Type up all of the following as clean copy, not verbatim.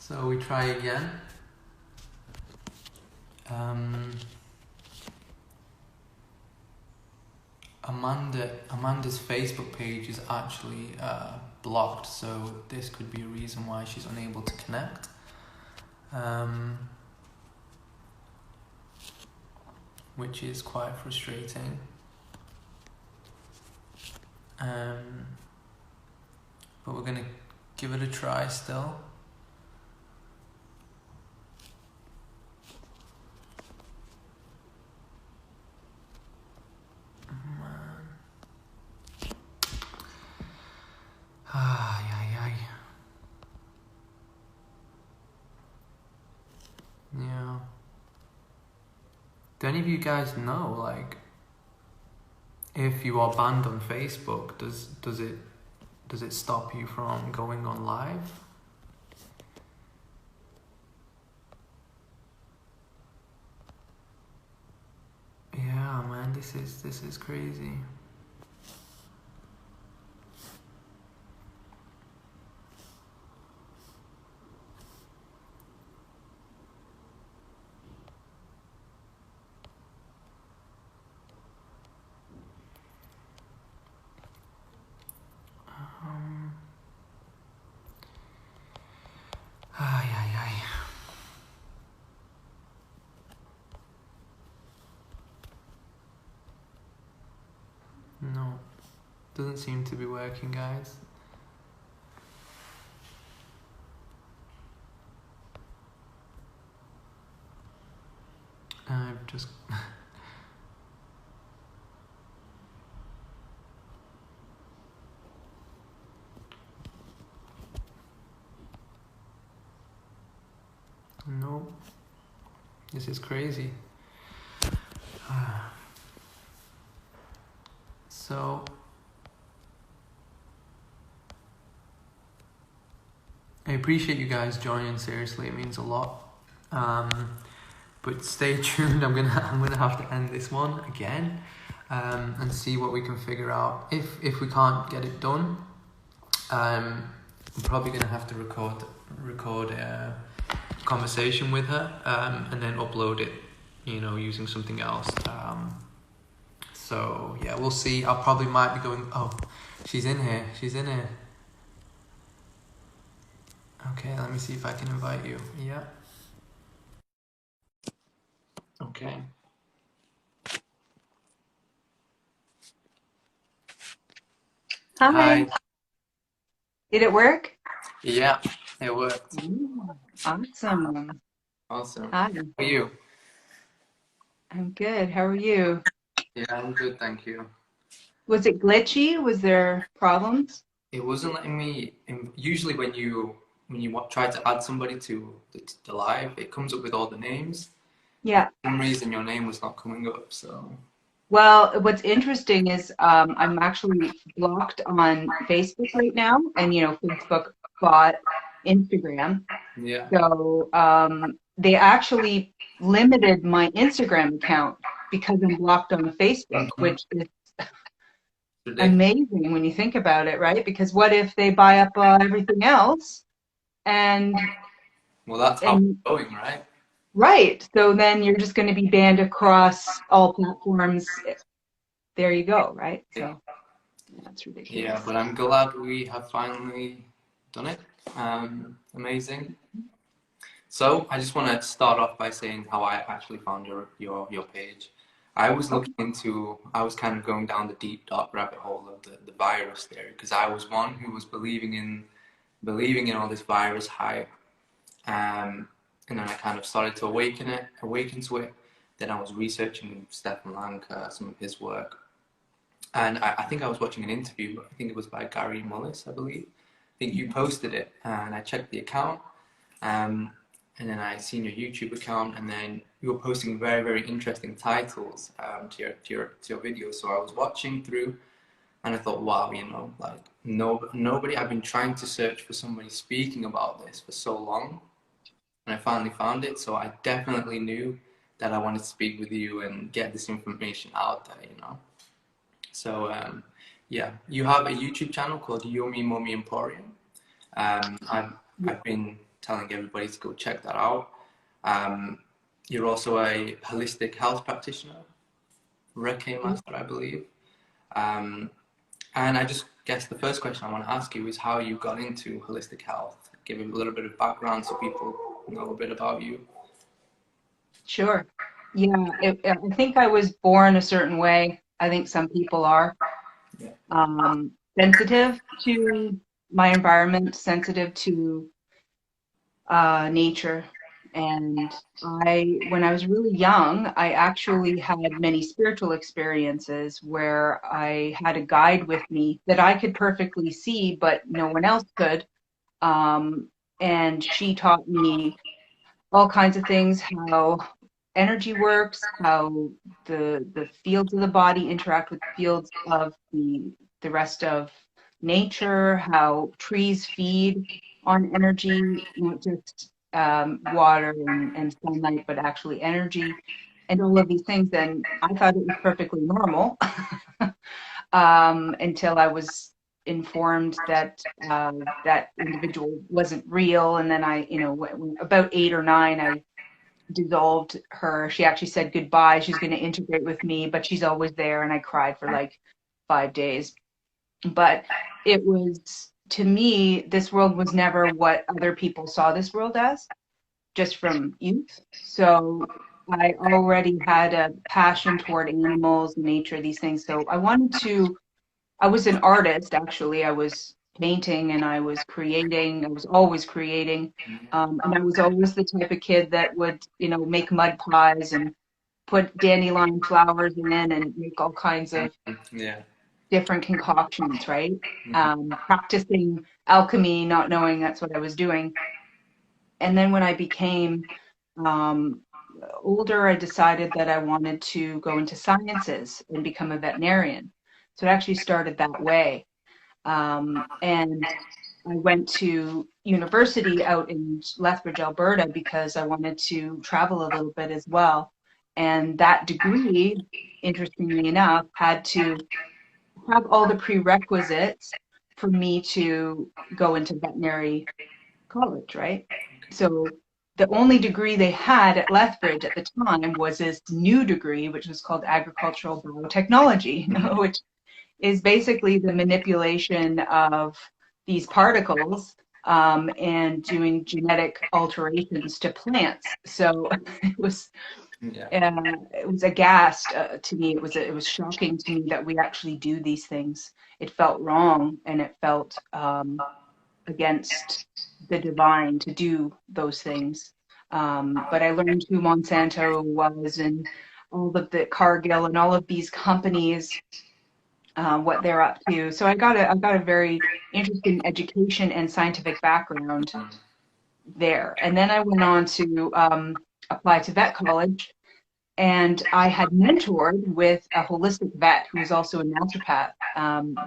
So we try again. Amanda's Facebook page is actually blocked, so this could be a reason why she's unable to connect. Which is quite frustrating. But we're gonna give it a try still. Man. Ay, ay, ay. Yeah. Do any of you guys know, like, if you are banned on Facebook, does it stop you from going on live? Yeah, man, this is crazy. Ay, ay, ay. No, doesn't seem to be working, guys. I've just... No, this is crazy. So, I appreciate you guys joining. Seriously, it means a lot. But stay tuned. I'm gonna have to end this one again, and see what we can figure out. If we can't get it done, I'm probably gonna have to record a conversation with her, and then upload it, using something else. So yeah, we'll see. I probably might be going. Oh, she's in here. Okay, let me see if I can invite you. Yeah. Okay. Hi. Did it work? Yeah, it worked. Awesome. Awesome. Hi. How are you? I'm good. How are you? Yeah, I'm good, thank you. Was it glitchy? Was there problems? It wasn't letting me. Usually, when you try to add somebody to the live, it comes up with all the names. Yeah. For some reason, your name was not coming up. So. Well, what's interesting is I'm actually blocked on Facebook right now, and Facebook bought Instagram. Yeah. So they actually limited my Instagram account because I'm blocked on Facebook, which is amazing when you think about it, right? Because what if they buy up everything else and Well, that's how it's going, right? Right. So then you're just going to be banned across all platforms. There you go, right? So that's ridiculous. Yeah, but I'm glad we have finally done it. Amazing. So I just want to start off by saying how I actually found your page. I was kind of going down the deep dark rabbit hole of the virus theory, because I was one who was believing in all this virus hype. And then I kind of started to awaken to it. Then I was researching Stefan Lang, some of his work. And I think I was watching an interview, I think it was by Gary Mullis, I believe. I think you posted it, and I checked the account. And then I seen your YouTube account, and then you were posting very, very interesting titles to your videos. So I was watching through, and I thought, wow, nobody. I've been trying to search for somebody speaking about this for so long, and I finally found it. So I definitely knew that I wanted to speak with you and get this information out there, So yeah, you have a YouTube channel called Yummy Mummy Emporium. I've been telling everybody to go check that out. You're also a holistic health practitioner, Reiki master, I believe. And I just guess the first question I want to ask you is how you got into holistic health. Give a little bit of background so people know a bit about you. Sure. Yeah, I think I was born a certain way. I think some people are sensitive to my environment, sensitive to nature. And when I was really young, I actually had many spiritual experiences where I had a guide with me that I could perfectly see, but no one else could. And she taught me all kinds of things, how energy works, how the fields of the body interact with the fields of the rest of nature, how trees feed on energy, not just water and sunlight, but actually energy, and all of these things. And I thought it was perfectly normal until I was informed that that individual wasn't real. And then about 8 or 9, I dissolved her. She actually said goodbye. She's going to integrate with me, but she's always there. And I cried for like 5 days. But it was, to me, this world was never what other people saw this world as, just from youth. So I already had a passion toward animals, nature, these things. So I was an artist, actually. I was painting and I was creating. I was always creating. And I was always the type of kid that would, make mud pies and put dandelion flowers in and make all kinds of different concoctions, right? Practicing alchemy, not knowing that's what I was doing. And then when I became older, I decided that I wanted to go into sciences and become a veterinarian. So it actually started that way. And I went to university out in Lethbridge, Alberta, because I wanted to travel a little bit as well. And that degree, interestingly enough, had to have all the prerequisites for me to go into veterinary college, right? So the only degree they had at Lethbridge at the time was this new degree, which was called agricultural biotechnology, which is basically the manipulation of these particles and doing genetic alterations to plants. So it was aghast to me. It was shocking to me that we actually do these things. It felt wrong, and it felt against the divine to do those things. But I learned who Monsanto was and all of the Cargill and all of these companies, what they're up to. So I've got a very interesting education and scientific background there. And then I went on to apply to vet college, and I had mentored with a holistic vet who was also a naturopath and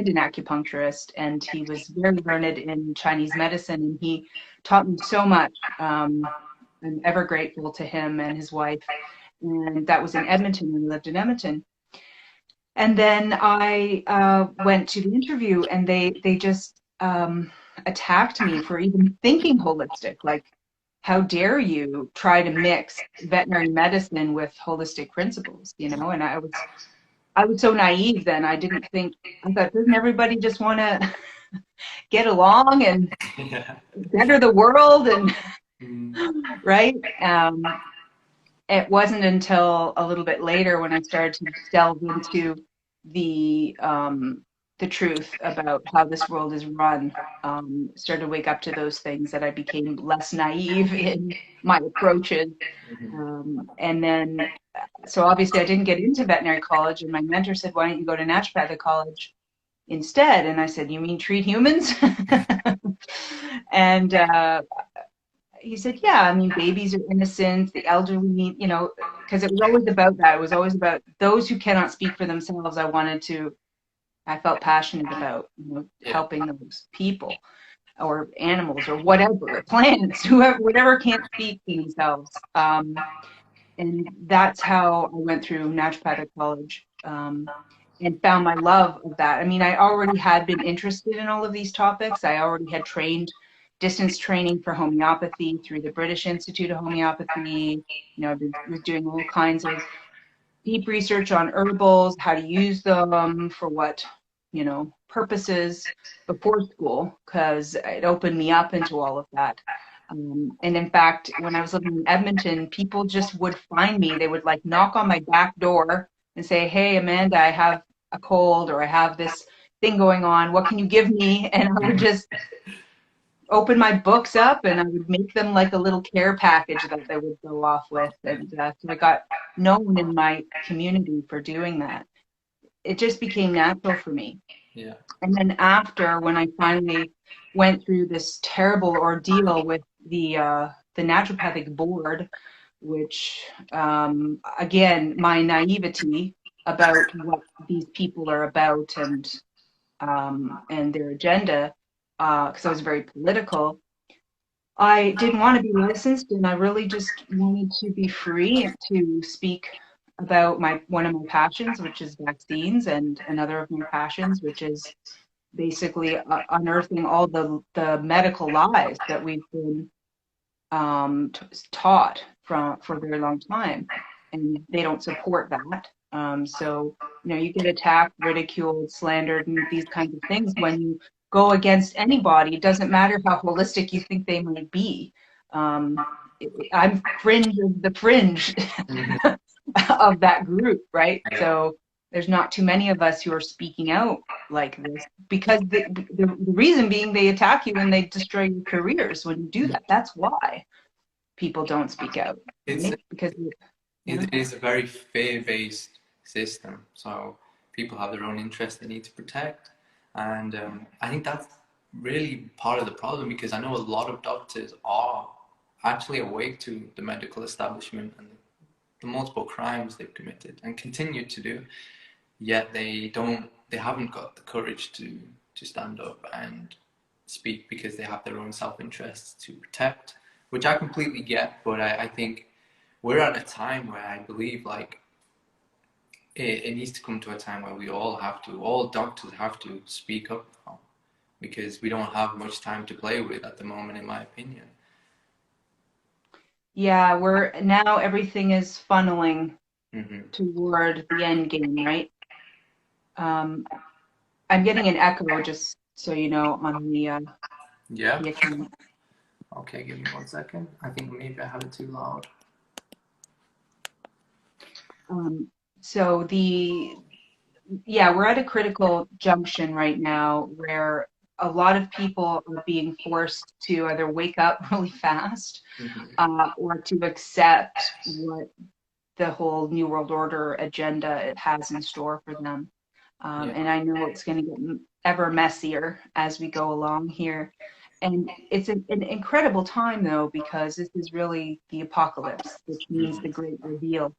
an acupuncturist, and he was very learned in Chinese medicine, and he taught me so much. I'm ever grateful to him and his wife. And that was in Edmonton, when we lived in Edmonton. And then I went to the interview, and they just attacked me for even thinking holistic. Like, how dare you try to mix veterinary medicine with holistic principles, And I was so naive then. I thought, doesn't everybody just want to get along and better the world and right? It wasn't until a little bit later when I started to delve into the truth about how this world is run, started to wake up to those things, that I became less naive in my approaches. And then, so obviously I didn't get into veterinary college, and my mentor said, why don't you go to naturopathic college instead? And I said, you mean treat humans? And he said, yeah, I mean, babies are innocent, the elderly, because it was always about that. It was always about those who cannot speak for themselves. I felt passionate about, helping those people or animals or whatever, plants, whatever can't speak for themselves. And that's how I went through naturopathic college and found my love of that. I mean, I already had been interested in all of these topics. I already had trained distance training for homeopathy through the British Institute of Homeopathy. I was doing all kinds of deep research on herbals, how to use them for what, purposes before school, because it opened me up into all of that. And in fact, when I was living in Edmonton, people just would find me. They would like knock on my back door and say, "Hey, Amanda, I have a cold, or I have this thing going on. What can you give me?" And I would just open my books up and I would make them like a little care package that they would go off with. And so I got known in my community for doing that. It just became natural for me. Yeah. And then after, when I finally went through this terrible ordeal with the naturopathic board, which again, my naivety about what these people are about and their agenda, because I was very political, I didn't want to be licensed, and I really just wanted to be free to speak about one of my passions, which is vaccines, and another of my passions, which is basically unearthing all the medical lies that we've been taught for a very long time, and they don't support that. So you get attacked, ridiculed, slandered, and these kinds of things when you go against anybody. It doesn't matter how holistic you think they might be. I'm fringe of the fringe of that group, right? So there's not too many of us who are speaking out like this, because the reason being, they attack you and they destroy your careers when you do that. That's why people don't speak out. Because it is a very fear-based system. So people have their own interests they need to protect. And I think that's really part of the problem, because I know a lot of doctors are actually awake to the medical establishment and the multiple crimes they've committed and continue to do, yet they haven't got the courage to stand up and speak, because they have their own self-interests to protect, which I completely get. But I think we're at a time where I believe like it needs to come to a time where all doctors have to speak up now, because we don't have much time to play with at the moment, in my opinion. Yeah, now everything is funneling toward the end game, right? I'm getting an echo, just so you know, on the account. Okay, give me 1 second. I think maybe I have it too loud. So we're at a critical junction right now where a lot of people are being forced to either wake up really fast or to accept what the whole New World Order agenda it has in store for them. And I know it's going to get ever messier as we go along here. And it's an incredible time, though, because this is really the apocalypse, which means the great reveal.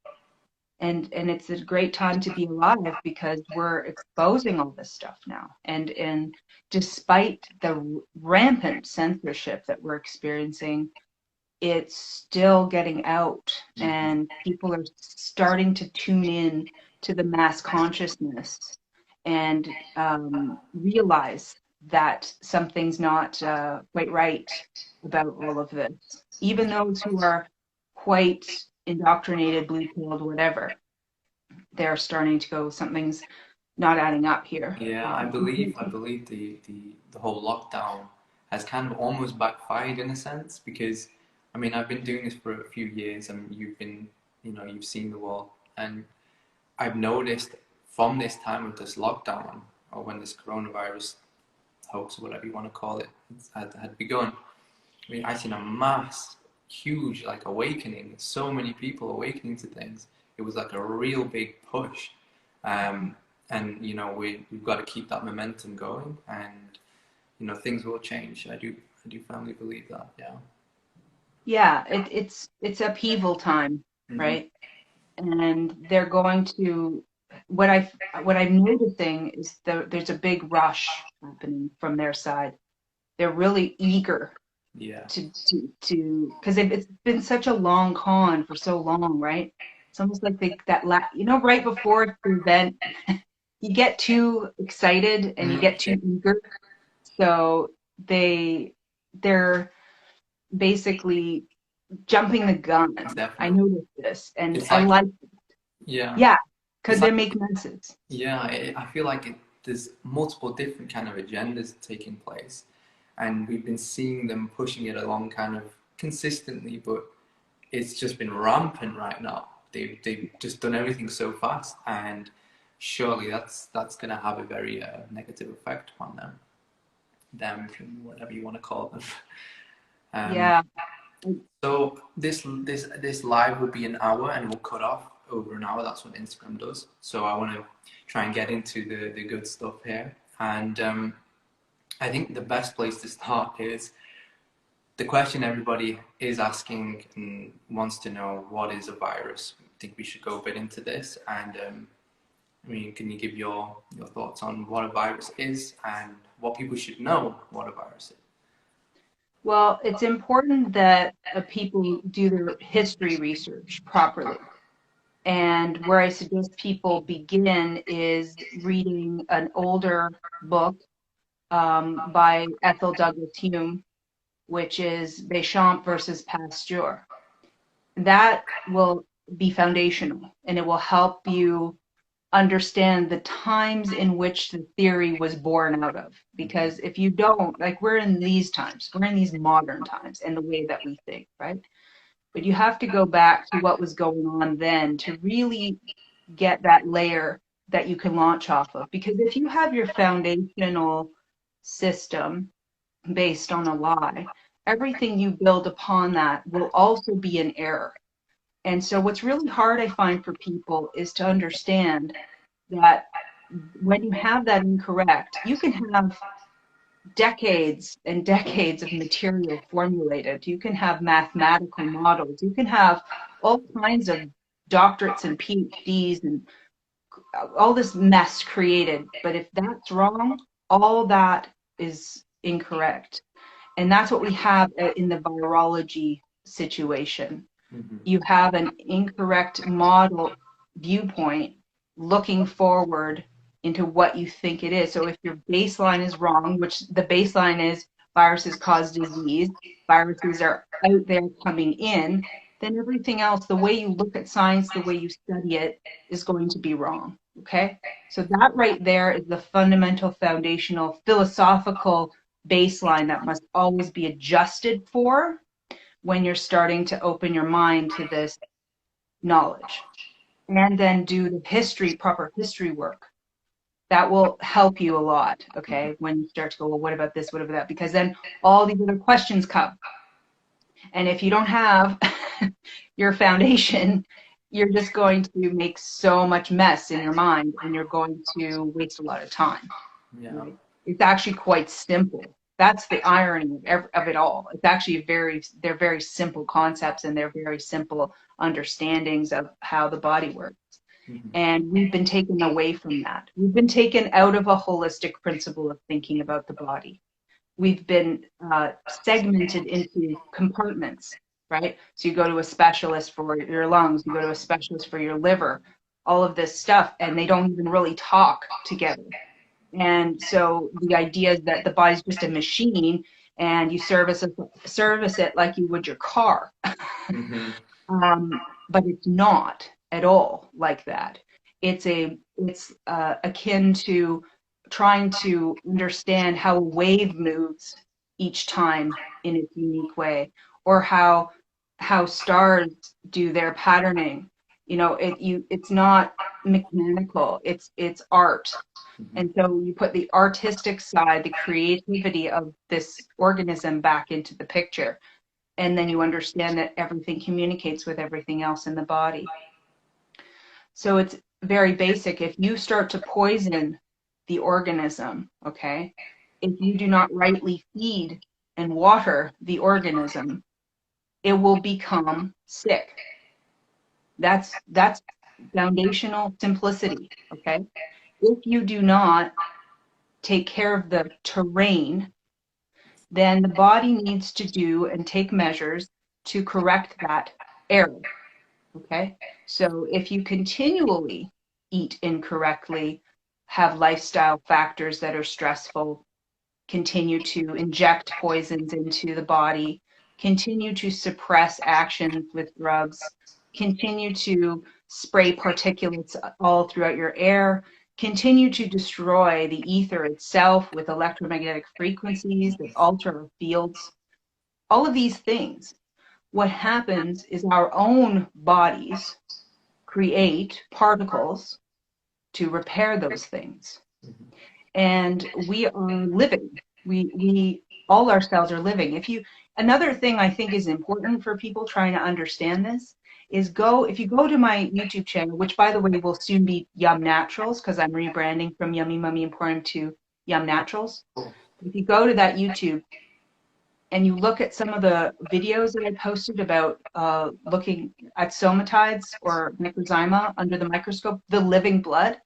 And it's a great time to be alive, because we're exposing all this stuff now. And despite the rampant censorship that we're experiencing, it's still getting out, and people are starting to tune in to the mass consciousness and realize that something's not quite right about all of this. Even those who are quite indoctrinated, blue-pilled, whatever, they're starting to go, something's not adding up here. Yeah, I believe the whole lockdown has kind of almost backfired in a sense, because I mean, I've been doing this for a few years, and you've seen the world, and I've noticed from this time of this lockdown, or when this coronavirus hoax, or whatever you want to call it, had begun. I mean, I've seen a huge like awakening. So many people awakening to things. It was like a real big push, and we've got to keep that momentum going, and things will change. I do firmly believe that. Yeah. Yeah, it's upheaval time, right? And they're going to what I'm noticing is there's a big rush happening from their side. They're really eager to because it's been such a long con for so long, right? It's almost like right before the event, you get too excited and you get too eager, so they they're basically jumping the gun. I Definitely. noticed this, and It's I like, like, yeah, yeah, it's because they like, make messes. yeah, I feel like there's multiple different kind of agendas taking place, and we've been seeing them pushing it along kind of consistently, but it's just been rampant right now. They've just done everything so fast, and surely that's going to have a very negative effect on them, whatever you want to call them. Um, Yeah. so this live will be an hour and we'll cut off over an hour. That's what Instagram does. So I want to try and get into the good stuff here. And I think the best place to start is the question everybody is asking and wants to know: what is a virus? I think we should go a bit into this. And I mean, can you give your thoughts on what a virus is and what people should know what a virus is? Well, it's important that people do their history research properly. And where I suggest people begin is reading an older book by Ethel Douglas Hume, which is Béchamp versus Pasteur. That will be foundational, and it will help you understand the times in which the theory was born out of. Because if you don't, like, we're in these times, we're in these modern times and the way that we think, right? But you have to go back to what was going on then to really get that layer that you can launch off of. Because if you have your foundational system based on a lie, everything you build upon that will also be an error. And so what's really hard, I find, for people is to understand that when you have that incorrect, you can have decades and decades of material formulated. You can have mathematical models. You can have all kinds of doctorates and PhDs and all this mess created. But if that's wrong, all that is incorrect. And that's what we have in the virology situation. Mm-hmm. You have an incorrect model viewpoint looking forward into what you think it is. So if your baseline is wrong, which the baseline is viruses cause disease, viruses are out there coming in, then everything else, the way you look at science, the way you study it, is going to be wrong. Okay? So that right there is the fundamental, foundational, philosophical baseline that must always be adjusted for when you're starting to open your mind to this knowledge. And then do the proper history work. That will help you a lot, okay, when you start to go, well, what about this, what about that? Because then all these other questions come. And if you don't have your foundation, you're just going to make so much mess in your mind and you're going to waste a lot of time. Yeah. Right? It's actually quite simple. That's the irony of it all. It's actually they're very simple concepts and they're very simple understandings of how the body works. Mm-hmm. And we've been taken away from that. We've been taken out of a holistic principle of thinking about the body. We've been segmented into compartments, right? So you go to a specialist for your lungs, you go to a specialist for your liver, all of this stuff, and they don't even really talk together. And so the idea is that the body's just a machine and you service it like you would your car. Mm-hmm. But it's not at all like that. It's akin to trying to understand how a wave moves each time in its unique way, or how stars do their patterning. You know, it's not mechanical. It's art. Mm-hmm. And so you put the artistic side, the creativity of this organism back into the picture. And then you understand that everything communicates with everything else in the body. So it's very basic. If you start to poison the organism, okay, if you do not rightly feed and water the organism, it will become sick. That's foundational simplicity, okay? If you do not take care of the terrain, then the body needs to do and take measures to correct that error. Okay. So if you continually eat incorrectly, have lifestyle factors that are stressful, continue to inject poisons into the body, continue to suppress actions with drugs, continue to spray particulates all throughout your air, continue to destroy the ether itself with electromagnetic frequencies that alter our fields, all of these things. What happens is our own bodies create particles to repair those things. And we are living. We all our cells are living. Another thing I think is important for people trying to understand this is if you go to my YouTube channel, which by the way will soon be YumNaturals, because I'm rebranding from Yummy Mummy Emporium to YumNaturals. If you go to that YouTube and you look at some of the videos that I posted about looking at somatides or necrozyma under the microscope, the living blood,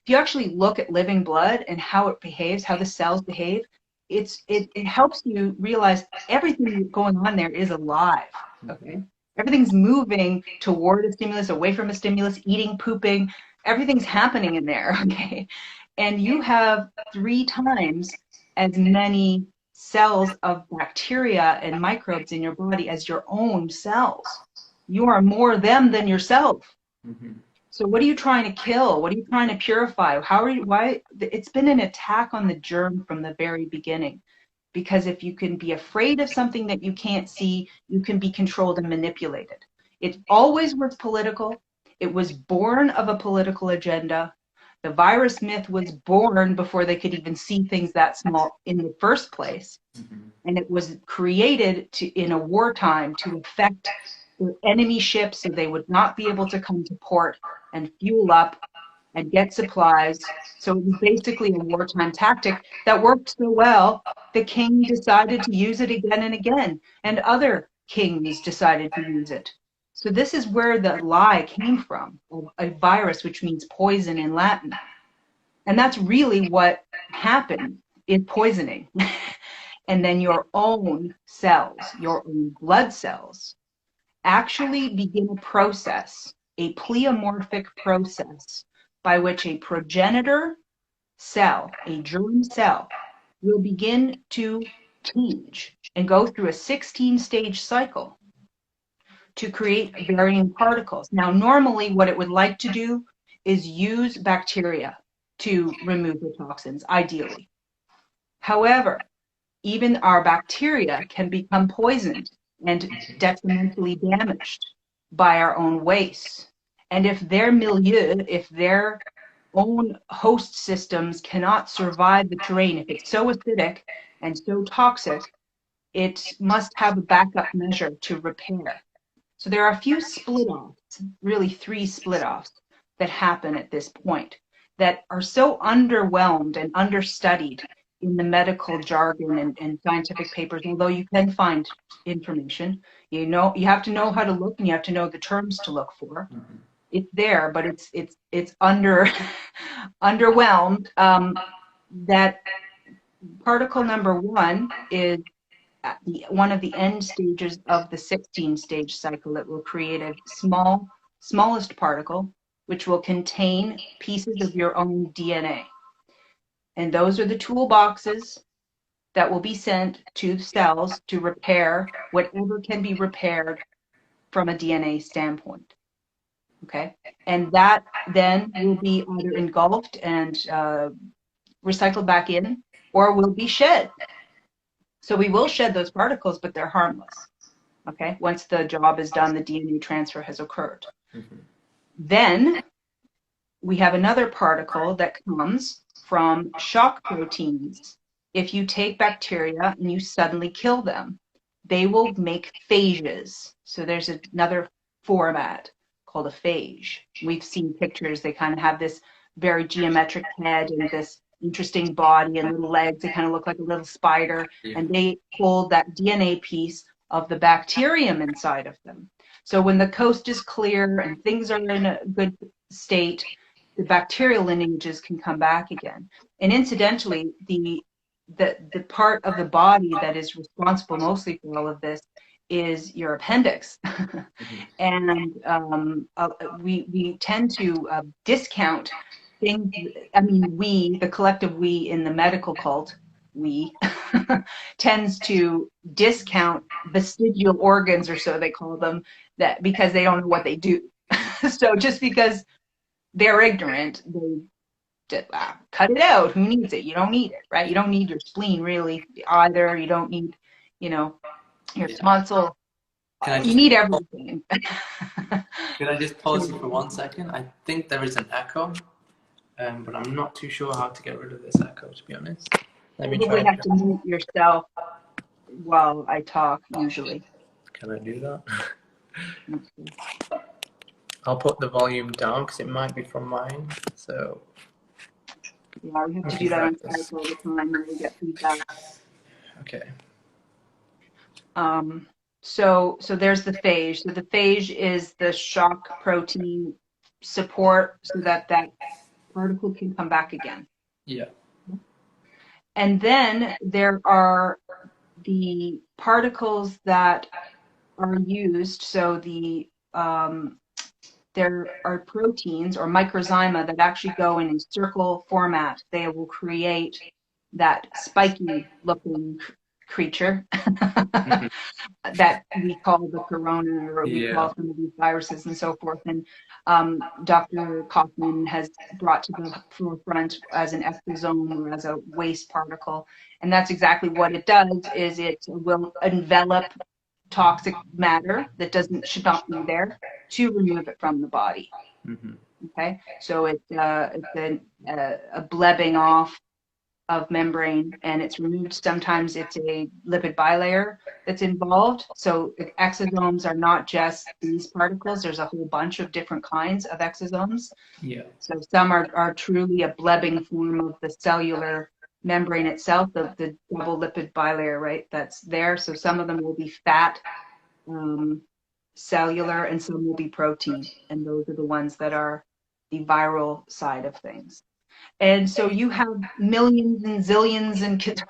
if you actually look at living blood and how it behaves, how the cells behave, it helps you realize everything going on there is alive, okay? Everything's moving toward a stimulus, away from a stimulus, eating, pooping, everything's happening in there, okay? And you have 3 times as many cells of bacteria and microbes in your body as your own cells. You are more them than yourself. Mm-hmm. So what are you trying to kill? What are you trying to purify? Why? It's been an attack on the germ from the very beginning. Because if you can be afraid of something that you can't see, you can be controlled and manipulated. It always was political. It was born of a political agenda. The virus myth was born before they could even see things that small in the first place. Mm-hmm. And it was created in a wartime to affect the enemy ships so they would not be able to come to port and fuel up and get supplies. So it was basically a wartime tactic that worked so well, the king decided to use it again and again, and other kings decided to use it. So this is where the lie came from, a virus, which means poison in Latin. And that's really what happened in poisoning. And then your own cells, your own blood cells, actually begin a process, a pleomorphic process, by which a progenitor cell, a germ cell, will begin to change and go through a 16-stage cycle to create varying particles. Now, normally what it would like to do is use bacteria to remove the toxins, ideally. However, even our bacteria can become poisoned and detrimentally damaged by our own waste. And if their milieu, if their own host systems cannot survive the terrain, if it's so acidic and so toxic, it must have a backup measure to repair. So there are a few split-offs, really 3 split-offs that happen at this point that are so underwhelmed and understudied in the medical jargon and scientific papers, although you can find information. You have to know how to look and you have to know the terms to look for. Mm-hmm. It's there, but it's underwhelmed. That particle number 1 is one of the end stages of the 16-stage cycle. It will create a smallest particle, which will contain pieces of your own DNA. And those are the toolboxes that will be sent to cells to repair whatever can be repaired from a DNA standpoint. Okay? And that then will be either engulfed and recycled back in, or will be shed. So we will shed those particles, but they're harmless. Okay? Once the job is done, the DNA transfer has occurred. Mm-hmm. Then we have another particle that comes from shock proteins. If you take bacteria and you suddenly kill them, they will make phages. So there's another format called a phage. We've seen pictures. They kind of have this very geometric head and this interesting body and little legs. They kind of look like a little spider. Yeah. And they hold that DNA piece of the bacterium inside of them. So when the coast is clear and things are in a good state, the bacterial lineages can come back again. And incidentally, the part of the body that is responsible mostly for all of this is your appendix. And we tend to discount things. I mean, the collective we in the medical cult, we tends to discount vestigial organs, or so they call them, that because they don't know what they do. So just because they're ignorant, they cut it out. Who needs it? You don't need it, right? You don't need your spleen really either. You don't need, you know, your Yeah. tonsil. Can I You just need everything. can I just pause you for 1 second? I think there is an echo, but I'm not too sure how to get rid of this echo, to be honest. Let me try Probably have again. to mute yourself while I talk, usually. Can I do that? Okay. I'll put the volume down because it might be from mine. So Yeah, we have we to can do that try on Skype this. all the time when we get feedback. Okay. So there's the phage. So the phage is the shock protein support so that that particle can come back again. Yeah. And then there are the particles that are used. So there are proteins or microzyma that actually go in a circle format. They will create that spiky looking creature Mhm. that we call the corona, or we Yeah. call some of these viruses and so forth. And Dr. Kaufman has brought to the forefront as an exosome or as a waste particle. And that's exactly what it does, is it will envelop toxic matter that should not be there to remove it from the body. Mm-hmm. Okay, so it's a blebbing off of membrane, and it's removed. Sometimes it's a lipid bilayer that's involved. So exosomes are not just these particles. There's a whole bunch of different kinds of exosomes. Yeah. So some are truly a blebbing form of the cellular membrane itself, the double lipid bilayer, right? That's there. So some of them will be fat, cellular, and some will be protein. And those are the ones that are the viral side of things. And so you have millions and zillions and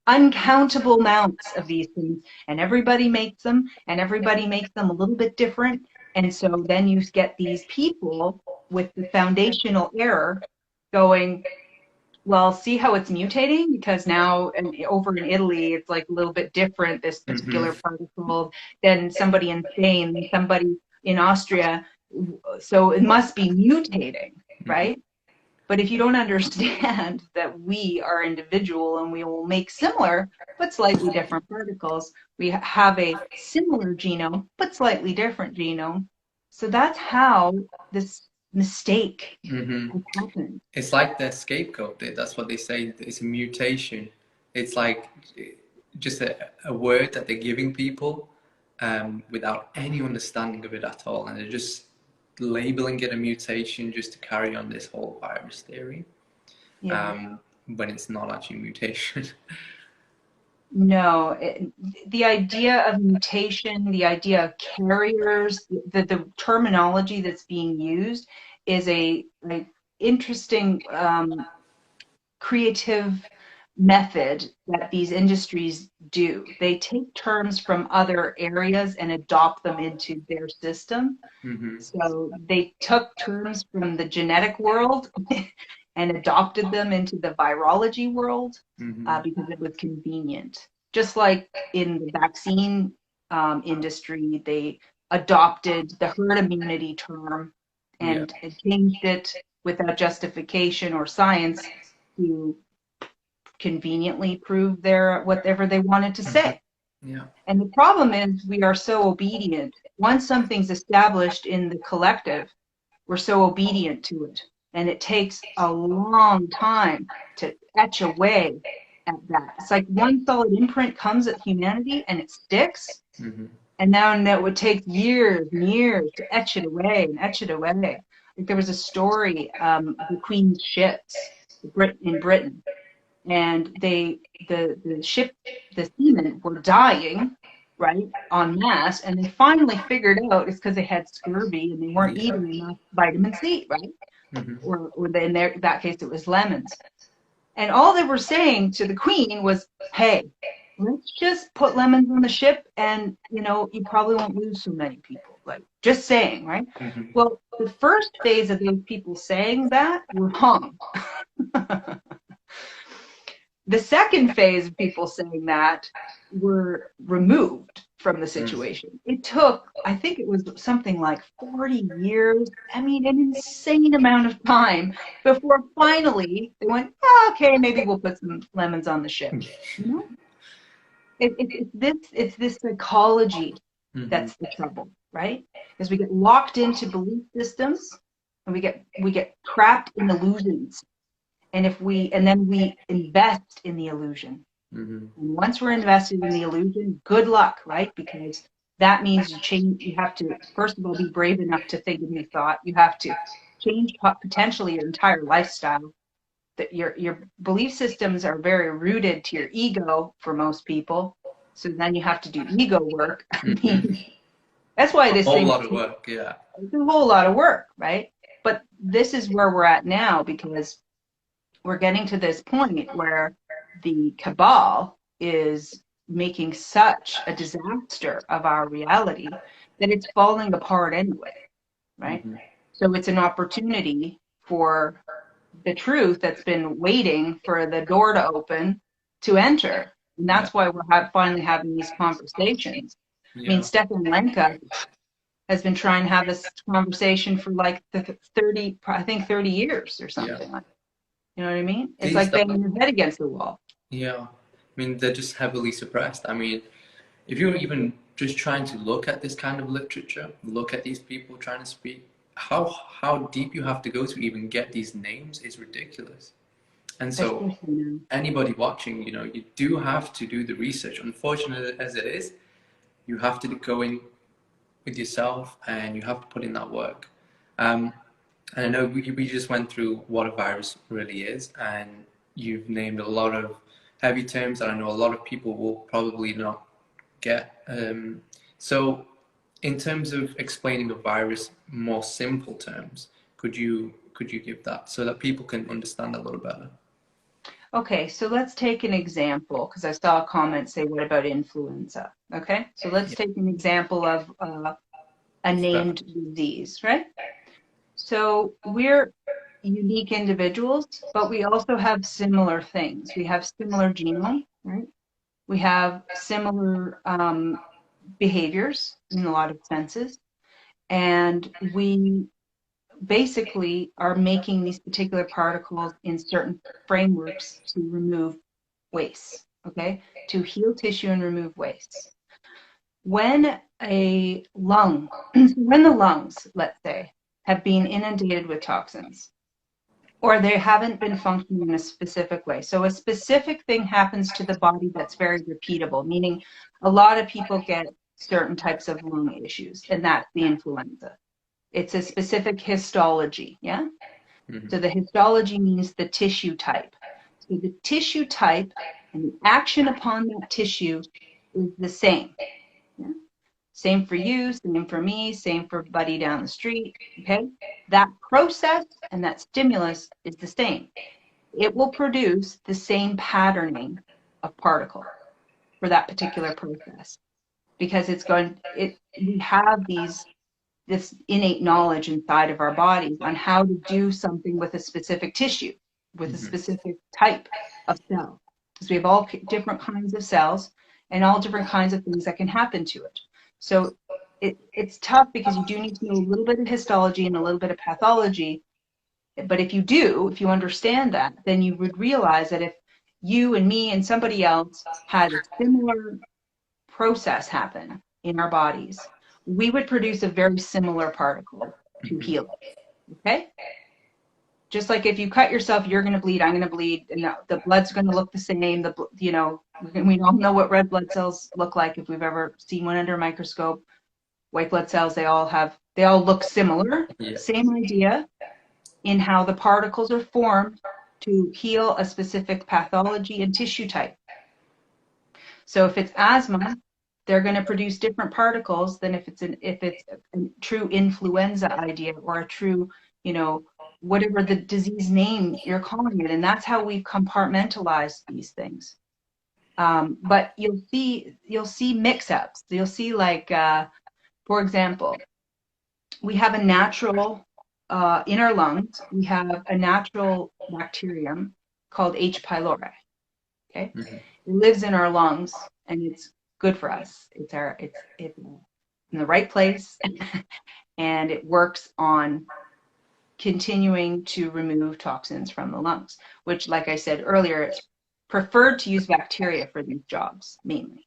uncountable amounts of these things, and everybody makes them, and everybody makes them a little bit different. And so then you get these people with the foundational error going, well, see how it's mutating? Because now over in Italy, it's like a little bit different, this Mm-hmm. particular particle, than somebody in Spain, somebody in Austria. So it must be mutating, Mm-hmm. right? But if you don't understand that we are individual and we will make similar but slightly different particles, we have a similar genome but slightly different genome. So that's how this mistake Mm-hmm. has happened. It's like the scapegoat. That's what they say. It's a mutation. It's like just a word that they're giving people without any understanding of it at all. And they're just labeling it a mutation just to carry on this whole virus theory Yeah. when it's not actually mutation. No, the idea of mutation, the idea of carriers, the terminology that's being used is a interesting creative method that these industries do. They take terms from other areas and adopt them into their system. Mm-hmm. So they took terms from the genetic world and adopted them into the virology world Mm-hmm. because it was convenient. Just like in the vaccine industry, they adopted the herd immunity term Yeah. and changed it without justification or science to conveniently prove their whatever they wanted to say. Yeah. And the problem is we are so obedient. Once something's established in the collective, we're so obedient to it. And it takes a long time to etch away at that. It's like one solid imprint comes at humanity and it sticks. Mm-hmm. And now that would take years and years to etch it away and etch it away. Like there was a story of the Queen's ships in Britain, and the ship, the seamen were dying, right, en masse, and they finally figured out it's because they had scurvy and they weren't Yeah. eating enough vitamin C, right? Mm-hmm. Or in that case it was lemons. And all they were saying to the Queen was, hey, let's just put lemons on the ship and, you probably won't lose so many people. Like, just saying, right? Mm-hmm. Well, the first phase of those people saying that were hung. The second phase of people saying that were removed from the situation. It took, I think it was something like 40 years. I mean, an insane amount of time before finally they went, oh, okay, maybe we'll put some lemons on the ship. You know, it's this psychology Mm-hmm. that's the trouble, right? Because we get locked into belief systems and we get trapped in illusions. And then we invest in the illusion. Mm-hmm. And once we're invested in the illusion, good luck, right? Because that means you have to, first of all, be brave enough to think a new thought. You have to change potentially your entire lifestyle. That your belief systems are very rooted to your ego for most people. So then you have to do ego work. I Mm-hmm. mean, that's why A this whole thing lot of work, yeah. it's a whole lot of work, right? But this is where we're at now because we're getting to this point where the cabal is making such a disaster of our reality that it's falling apart anyway, right? Mm-hmm. So it's an opportunity for the truth that's been waiting for the door to open to enter. And Yeah. that's why we're finally having these conversations. I mean, Yeah. Stefan Lenka has been trying to have this conversation for like 30, I think 30 years or Yeah. something like that. You know what I mean? It's These like stuff, banging your head against the wall. yeah. I mean, they're just heavily suppressed. I mean, if you're even just trying to look at this kind of literature, look at these people trying to speak, how deep you have to go to even get these names is ridiculous. And so Especially now. anybody watching, you do have to do the research. Unfortunate as it is, you have to go in with yourself and you have to put in that work. Um, and I know we just went through what a virus really is, and you've named a lot of heavy terms that I know a lot of people will probably not get. So, in terms of explaining a virus more simple terms, could you give that so that people can understand a little better? Okay, so let's take an example because I saw a comment say, what about influenza? Okay, so let's Yeah, take an example of a named perfect. disease, right? So we're unique individuals, but we also have similar things. We have similar genome, right? We have similar behaviors in a lot of senses. And we basically are making these particular particles in certain frameworks to remove wastes, okay? To heal tissue and remove wastes. When when the lungs, let's say, have been inundated with toxins, or they haven't been functioning in a specific way. So a specific thing happens to the body that's very repeatable, meaning a lot of people get certain types of lung issues, and that's the influenza. It's a specific histology, yeah? Mm-hmm. So the histology means the tissue type. So the tissue type and the action upon that tissue is the same. Yeah? Same for you, same for me, same for buddy down the street, okay? That process and that stimulus is the same. It will produce the same patterning of particle for that particular process because we have this innate knowledge inside of our bodies on how to do something with a specific tissue, with a Mm-hmm. specific type of cell. Because we have all different kinds of cells and all different kinds of things that can happen to it. So it's tough because you do need to know a little bit of histology and a little bit of pathology. But if you understand that, then you would realize that if you and me and somebody else had a similar process happen in our bodies, we would produce a very similar particle to Mm-hmm. heal it. Okay? Just like if you cut yourself, you're going to bleed, I'm going to bleed, and the blood's going to look the same. We all know what red blood cells look like if we've ever seen one under a microscope. White blood cells, they all look similar. Yeah. Same idea in how the particles are formed to heal a specific pathology and tissue type. So if it's asthma, they're going to produce different particles than if it's a true influenza idea or a true, whatever the disease name you're calling it. And that's how we've compartmentalized these things. But you'll see mix-ups. You'll see like, for example, we have a natural in our lungs. We have a natural bacterium called H. pylori. Okay. Mm-hmm. It lives in our lungs and it's good for us. It's in the right place and it works on continuing to remove toxins from the lungs, which, like I said earlier, it's preferred to use bacteria for these jobs mainly.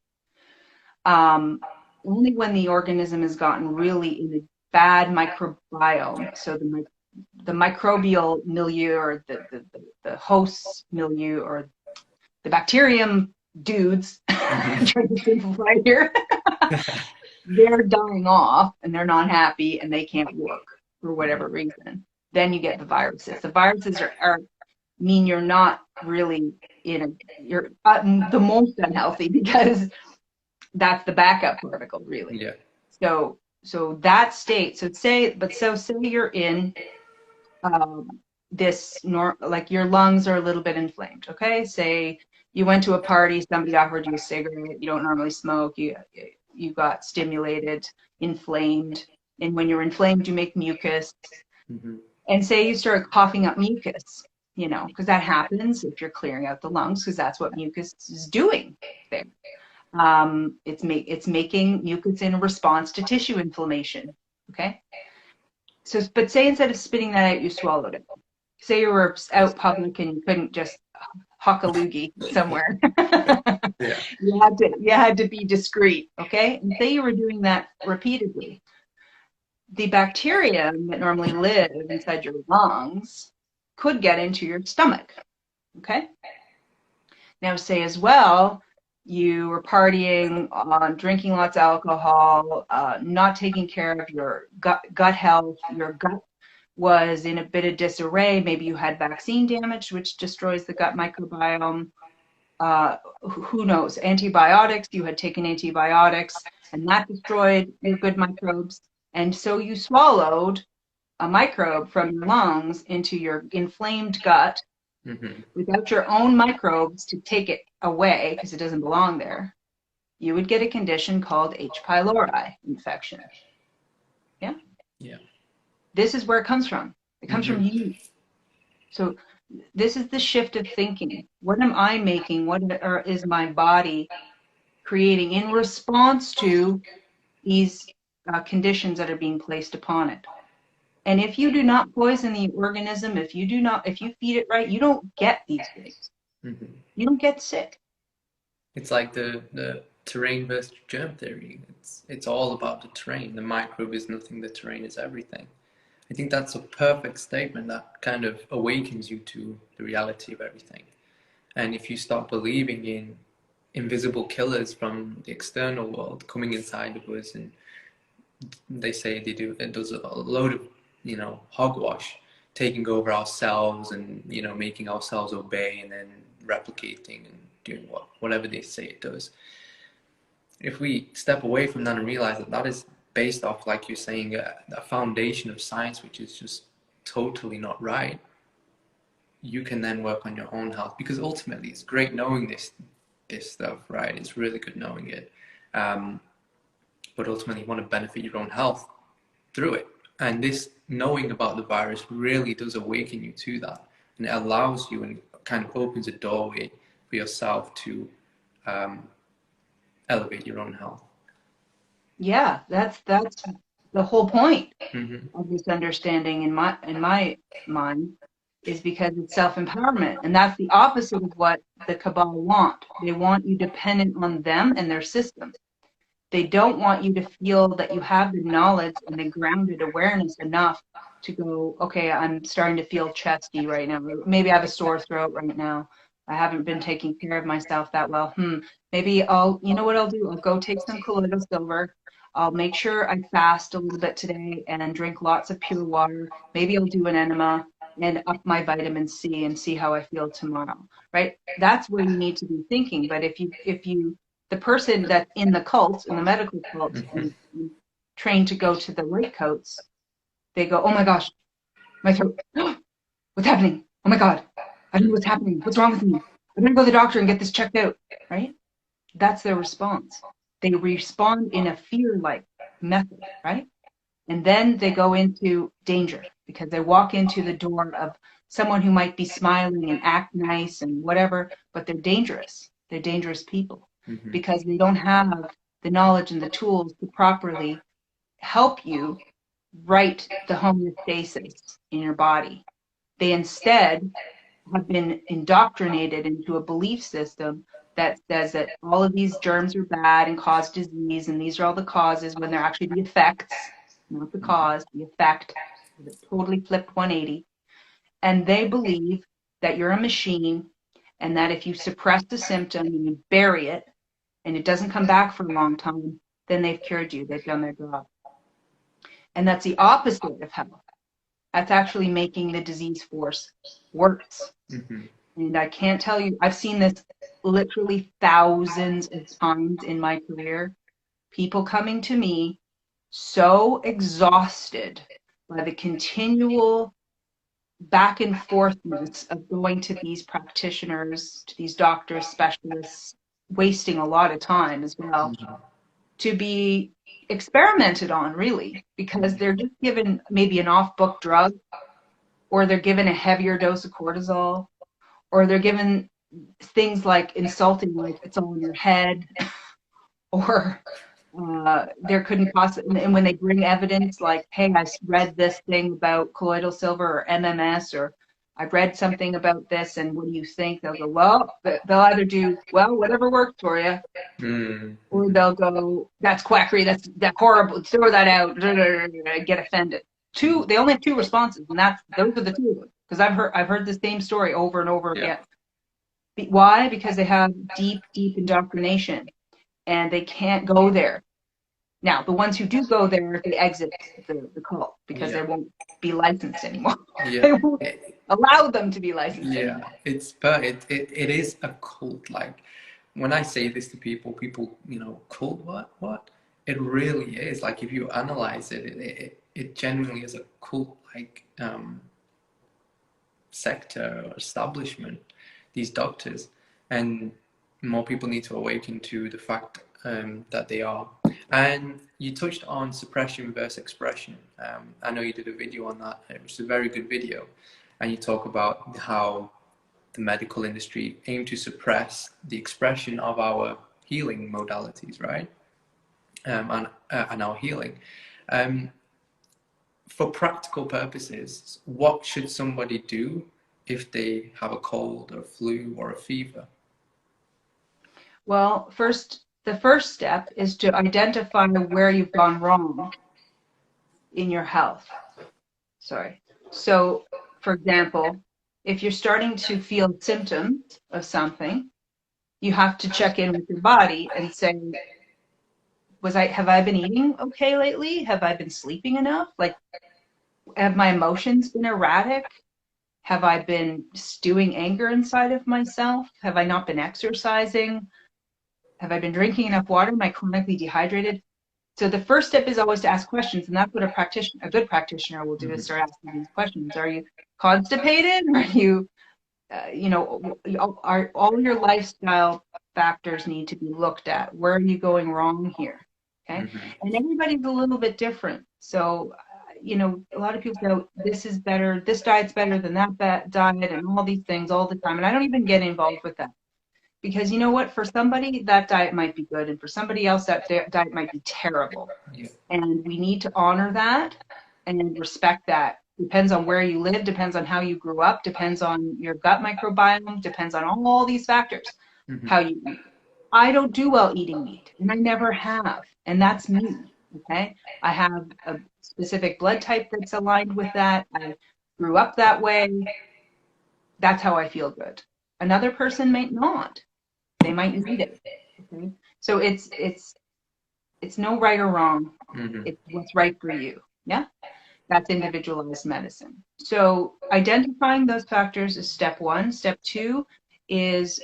Only when the organism has gotten really in a bad microbiome, so the microbial milieu or the host milieu or the bacterium dudes, I'm trying to simplify here, they're dying off and they're not happy and they can't work for whatever reason. Then you get the viruses. The viruses mean you're not really you're the most unhealthy because that's the backup particle, really. Yeah. So that state. Say you're in like your lungs are a little bit inflamed. Okay, say you went to a party, somebody offered you a cigarette. You don't normally smoke. You got stimulated, inflamed, and when you're inflamed, you make mucus. Mm-hmm. And say you start coughing up mucus, because that happens if you're clearing out the lungs, because that's what mucus is doing there. It's making mucus in response to tissue inflammation. Okay. So, but say instead of spitting that out, you swallowed it. Say you were out public and you couldn't just huck a loogie somewhere. Yeah. You had to be discreet. Okay. And say you were doing that repeatedly. The bacteria that normally live inside your lungs could get into your stomach. Okay. Now, say as well, you were partying, drinking lots of alcohol, not taking care of your gut health. Your gut was in a bit of disarray. Maybe you had vaccine damage, which destroys the gut microbiome. Who knows? Antibiotics, you had taken antibiotics, and that destroyed your good microbes. And so you swallowed a microbe from your lungs into your inflamed gut. Mm-hmm. Without your own microbes to take it away, because it doesn't belong there, you would get a condition called H. pylori infection. Yeah? Yeah. This is where it comes from. It comes mm-hmm. from you. So this is the shift of thinking. What am I making? What is my body creating in response to these conditions that are being placed upon it? And if you do not poison the organism, if you feed it right, you don't get these things. Mm-hmm. You don't get sick. It's like the terrain versus germ theory. It's all about the terrain. The microbe is nothing, the terrain is everything. I think that's a perfect statement that kind of awakens you to the reality of everything. And if you start believing in invisible killers from the external world coming inside of us, and they say it does a load of hogwash, taking over our cells and making our cells obey and then replicating and doing whatever they say it does. If we step away from that and realize that is based off, like you're saying, a foundation of science which is just totally not right, you can then work on your own health, because ultimately it's great knowing this stuff, right? It's really good knowing it, but ultimately you want to benefit your own health through it. And this knowing about the virus really does awaken you to that, and it allows you and kind of opens a doorway for yourself to elevate your own health. Yeah, that's the whole point of this understanding in my mind, is because it's self-empowerment, and that's the opposite of what the cabal want. They want you dependent on them and their system. They don't want you to feel that you have the knowledge and the grounded awareness enough to go, okay, I'm starting to feel chesty right now. Maybe I have a sore throat right now. I haven't been taking care of myself that well. Maybe you know what I'll do? I'll go take some colloidal silver. I'll make sure I fast a little bit today and drink lots of pure water. Maybe I'll do an enema and up my vitamin C and see how I feel tomorrow, right? That's where you need to be thinking. But if you the person that's in the cult, in the medical cult, and trained to go to the white coats, they go, oh my gosh, my throat, what's happening? Oh my God, I don't know what's happening. What's wrong with me? I'm gonna go to the doctor and get this checked out, right? That's their response. They respond in a fear-like method, right? And then they go into danger because they walk into the door of someone who might be smiling and act nice and whatever, but they're dangerous. They're dangerous people because they don't have the knowledge and the tools to properly help you right the homeostasis in your body. They instead have been indoctrinated into a belief system that says that all of these germs are bad and cause disease, and these are all the causes, when they're actually the effects, not the cause, the effect. Totally flipped 180. And they believe that you're a machine, and that if you suppress the symptom and you bury it, and it doesn't come back for a long time, then they've cured you. They've done their job. And that's the opposite of health. That's actually making the disease force worse. And I can't tell you, I've seen this literally thousands of times in my career. People coming to me so exhausted by the continual back and forthness of going to these practitioners, to these doctors, specialists, wasting a lot of time as well, to be experimented on, really, because they're just given maybe an off-book drug, or they're given a heavier dose of cortisol, or they're given things like insulting, like it's all in your head, or there couldn't possibly, and when they bring evidence like, hey, I read this thing about colloidal silver or MMS, or I've read something about this, and what do you think? They'll go, well, they'll either do, well, whatever works for you, or they'll go, that's quackery, that's horrible, throw that out, get offended. They only have two responses, and those are the two of them. Because I've heard the same story over and over again. Why? Because they have deep indoctrination, and they can't go there. Now, the ones who do go there, they exit the cult because they won't be licensed anymore. They won't allow them to be licensed anymore. It is a cult. Like, when I say this to people, cult, what? It really is. Like, if you analyze it genuinely is a cult-like sector or establishment, these doctors, and more people need to awaken to the fact that they are. And you touched on suppression versus expression. I know you did a video on that. It was a very good video, and you talk about how the medical industry aim to suppress the expression of our healing modalities, right? And our healing. For practical purposes, what should somebody do if they have a cold or flu or a fever? Well, the first step is to identify where you've gone wrong in your health. So, for example, if you're starting to feel symptoms of something, you have to check in with your body and say, have I been eating okay lately? Have I been sleeping enough? Like, have my emotions been erratic? Have I been stewing anger inside of myself? Have I not been exercising? Have I been drinking enough water? Am I chronically dehydrated? So the first step is always to ask questions, and that's what a good practitioner will do, is start asking these questions. Are you constipated? Are you, are all your lifestyle factors need to be looked at? Where are you going wrong here? Okay, and everybody's a little bit different. So, a lot of people go, this is better, this diet's better than that diet, and all these things all the time. And I don't even get involved with that. Because you know what, for somebody, that diet might be good, and for somebody else, that diet might be terrible. And we need to honor that and respect that. Depends on where you live, depends on how you grew up, depends on your gut microbiome, depends on all these factors, how you eat. I don't do well eating meat, and I never have, and that's me, okay? I have a specific blood type that's aligned with that. I grew up that way. That's how I feel good. Another person might not. They might need it. Okay? So it's no right or wrong. It's what's right for you. Yeah, that's individualized medicine. So identifying those factors is step one. Step two is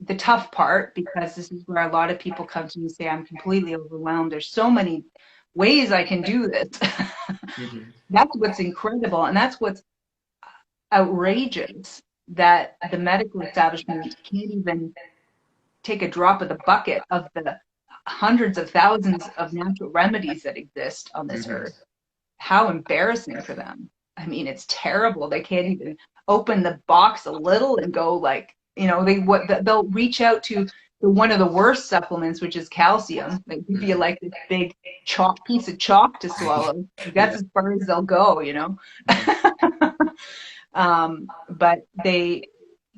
the tough part, because this is where a lot of people come to me and say, I'm completely overwhelmed. There's so many ways I can do this. That's what's incredible, and that's what's outrageous, that the medical establishment can't even take a drop of the bucket of the hundreds of thousands of natural remedies that exist on this earth. How embarrassing for them. I mean, it's terrible. They can't even open the box a little and go like, you know, they'll reach out to one of the worst supplements, which is calcium. They give you like this big piece of chalk to swallow. That's Yeah. as far as they'll go, you know. But they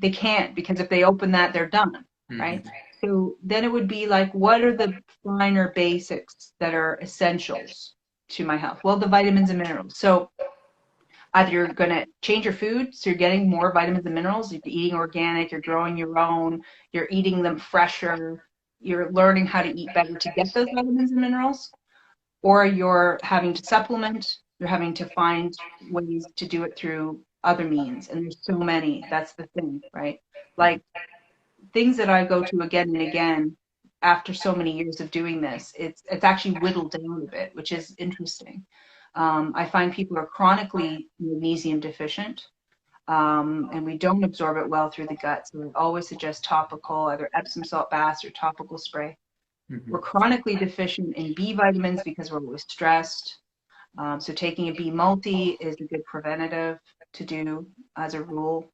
can't, because if they open that, they're done, right? Mm-hmm. So then it would be like, what are the finer basics that are essentials to my health? Well, the vitamins and minerals. So either you're going to change your food, so you're getting more vitamins and minerals, you're eating organic, you're growing your own, you're eating them fresher, you're learning how to eat better to get those vitamins and minerals, or you're having to supplement, you're having to find ways to do it through other means. And there's so many. That's the thing, right? Like things that I go to again and again after so many years of doing this, it's actually whittled down a bit, which is interesting. I find people are chronically magnesium deficient, and we don't absorb it well through the gut. So I always suggest topical, either Epsom salt baths or topical spray. Mm-hmm. We're chronically deficient in B vitamins because we're always stressed. So taking a B multi is a good preventative to do as a rule.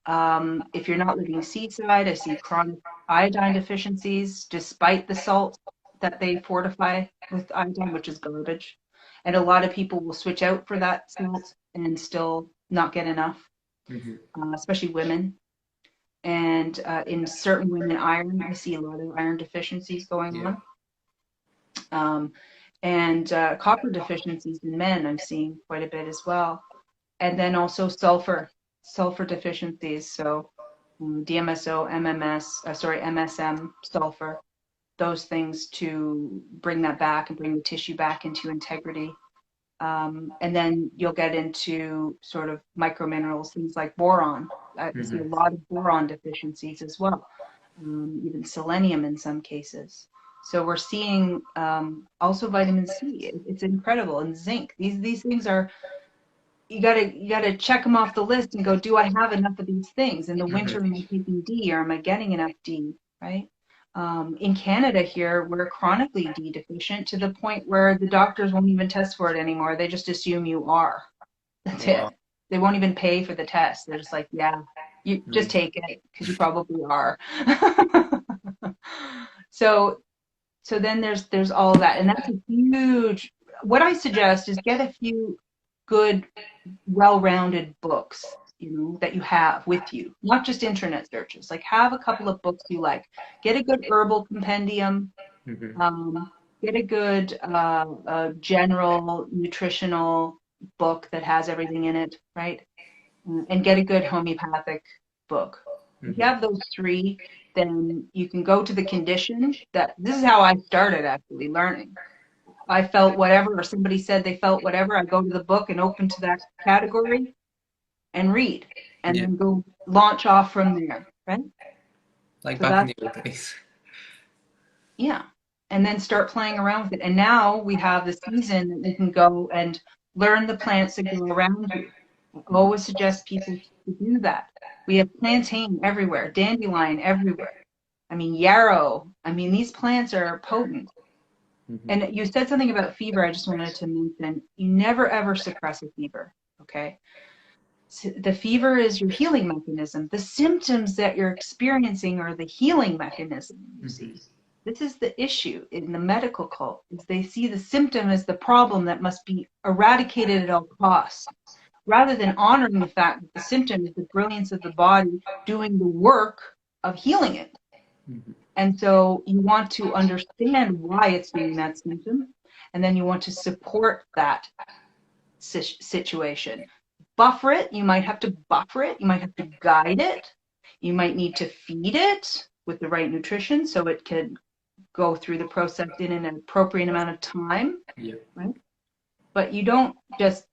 If you're not living seaside, I see chronic iodine deficiencies despite the salt that they fortify with iodine, which is garbage. And a lot of people will switch out for that salt and still not get enough, Mm-hmm. especially women. And in certain women, iron, I see a lot of iron deficiencies going Yeah. on. And copper deficiencies in men, I'm seeing quite a bit as well. And then also sulfur deficiencies. So DMSO, MSM, sulfur, those things to bring that back and bring the tissue back into integrity. And then you'll get into sort of microminerals, things like boron. I see a Mm-hmm. lot of boron deficiencies as well, even selenium in some cases. So we're seeing also vitamin C. It's incredible, and zinc. These things are, you gotta check them off the list and go, do I have enough of these things? In the winter, am I taking D, or am I getting enough D, right? In Canada here, we're chronically D deficient to the point where the doctors won't even test for it anymore. They just assume you are. That's Wow. it. They won't even pay for the test. They're just like, yeah, you just Amazing. take it because you probably are. So then there's all of that, and that's a huge. What I suggest is get a few good, well-rounded books, that you have with you, not just internet searches. Like have a couple of books you like. Get a good herbal compendium. Mm-hmm. Get a good general nutritional book that has everything in it, right? And get a good homeopathic book. If you Mm-hmm. have those three, then you can go to the condition. This is how I started actually learning. I felt whatever, or somebody said they felt whatever, I go to the book and open to that category and read, and Yeah. then go launch off from there, right? Like So back in that's, the old days. yeah. And then start playing around with it. And now we have the season that you can go and learn the plants that grow around you. I always suggest people to do that. We have plantain everywhere, dandelion everywhere. I mean, yarrow. I mean, these plants are potent. Mm-hmm. And you said something about fever. I just wanted to mention, you never ever suppress a fever, okay? So the fever is your healing mechanism. The symptoms that you're experiencing are the healing mechanism, you Mm-hmm. see. This is the issue in the medical cult, is they see the symptom as the problem that must be eradicated at all costs, rather than honoring the fact that the symptom is the brilliance of the body doing the work of healing it. Mm-hmm. And so you want to understand why it's doing that symptom, and then you want to support that situation. Buffer it. You might have to buffer it. You might have to guide it. You might need to feed it with the right nutrition so it can go through the process in an appropriate amount of time, Yeah. right? But you don't just